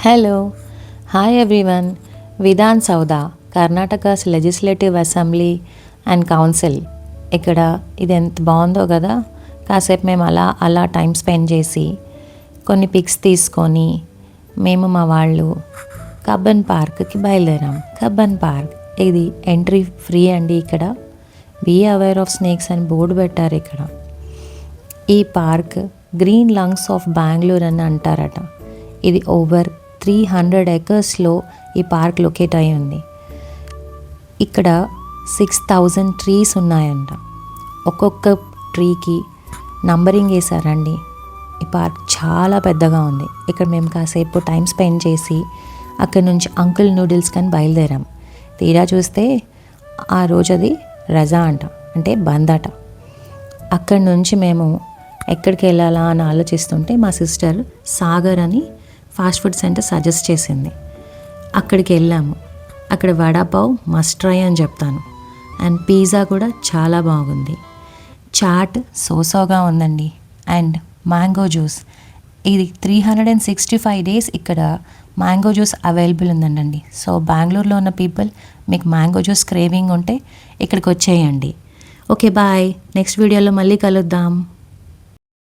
Hello. Hi everyone. Vidhan Sauda, Karnataka's Legislative Assembly and council ఇక్కడ ఇది ఎంత బాగుందో కదా. కాసేపు మేము అలా టైం స్పెండ్ చేసి కొన్ని పిక్స్ తీసుకొని మేము మా వాళ్ళు కబ్బన్ పార్క్కి బయలుదేరాం. కబ్బన్ పార్క్ ఇది ఎంట్రీ ఫ్రీ అండి. ఇక్కడ బీ అవేర్ ఆఫ్ స్నేక్స్ అని బోర్డు పెట్టారు. ఇక్కడ ఈ park green lungs of Bengaluru అని అంటారట. ఇది ఓవర్ 300 ఎకర్స్లో ఈ పార్క్ లొకేట్ అయి ఉంది. ఇక్కడ 6000 ట్రీస్ ఉన్నాయంట. ఒక్కొక్క ట్రీకి నంబరింగ్ వేశారండి. ఈ పార్క్ చాలా పెద్దగా ఉంది. ఇక్కడ మేము కాసేపు టైం స్పెండ్ చేసి అక్కడ నుంచి అంకుల్ నూడిల్స్ కానీ బయలుదేరాం. తీరా చూస్తే ఆ రోజు అది రజా అంట, అంటే బంద్ అట. అక్కడి నుంచి మేము ఎక్కడికి వెళ్ళాలా అని ఆలోచిస్తుంటే మా సిస్టర్ సాగర్ అని ఫాస్ట్ ఫుడ్ సెంటర్ సజెస్ట్ చేసింది. అక్కడికి వెళ్ళాము. అక్కడ వడాపావ్ మస్ట్ ట్రై అని చెప్తాను. అండ్ పిజ్జా కూడా చాలా బాగుంది. చాట్ సోసోగా ఉందండి. అండ్ మ్యాంగో జ్యూస్, ఇది 365 డేస్ ఇక్కడ మ్యాంగో జ్యూస్ అవైలబుల్ ఉందండి. సో బెంగళూరులో ఉన్న పీపుల్ మీకు మ్యాంగో జ్యూస్ క్రేవింగ్ ఉంటే ఇక్కడికి వచ్చేయండి. Okay bye. నెక్స్ట్ వీడియోలో మళ్ళీ కలుద్దాం.